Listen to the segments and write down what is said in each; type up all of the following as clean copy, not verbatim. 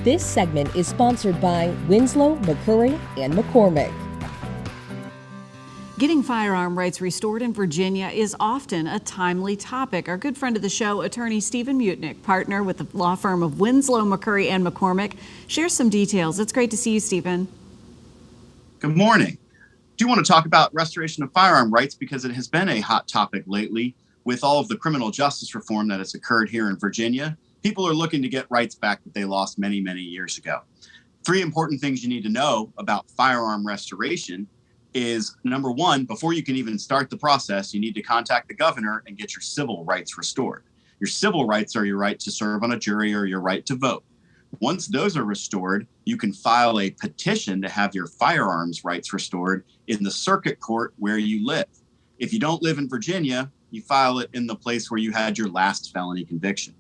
This segment is sponsored by Winslow, McCurry and MacCormac. Getting firearm rights restored in Virginia is often a timely topic. Our good friend of the show, attorney Stephen Mutnick, partner with the law firm of Winslow, McCurry and MacCormac, shares some details. It's great to see you, Stephen. Good morning. I do want to talk about restoration of firearm rights because it has been a hot topic lately with all of the criminal justice reform that has occurred here in Virginia. People are looking to get rights back that they lost many, many years ago. 3 important things you need to know about firearm restoration is, number one, before you can even start the process, you need to contact the governor and get your civil rights restored. Your civil rights are your right to serve on a jury or your right to vote. Once those are restored, you can file a petition to have your firearms rights restored in the circuit court where you live. If you don't live in Virginia, you file it in the place where you had your last felony conviction.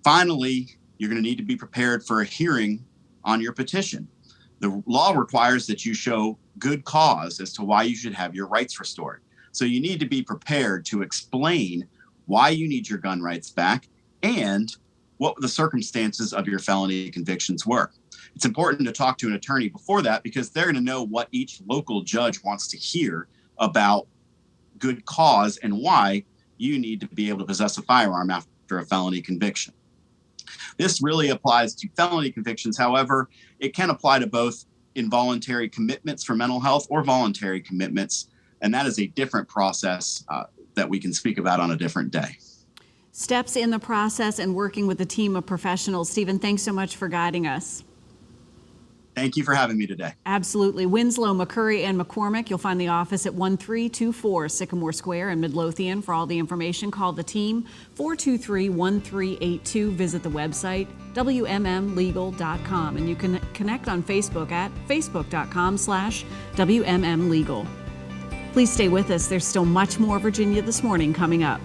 Finally, you're going to need to be prepared for a hearing on your petition. The law requires that you show good cause as to why you should have your rights restored. So you need to be prepared to explain why you need your gun rights back and what the circumstances of your felony convictions were. It's important to talk to an attorney before that because they're going to know what each local judge wants to hear about good cause and why you need to be able to possess a firearm after a felony conviction. This really applies to felony convictions. However, it can apply to both involuntary commitments for mental health or voluntary commitments. And that is a different process that we can speak about on a different day. Steps in the process and working with a team of professionals. Stephen, thanks so much for guiding us. Thank you for having me today. Absolutely. Winslow, McCurry and MacCormac. You'll find the office at 1324 Sycamore Square in Midlothian. For all the information, call the team 423-1382. Visit the website wmmlegal.com, and you can connect on Facebook at facebook.com/WMMlegal. Please stay with us. There's still much more Virginia This Morning coming up.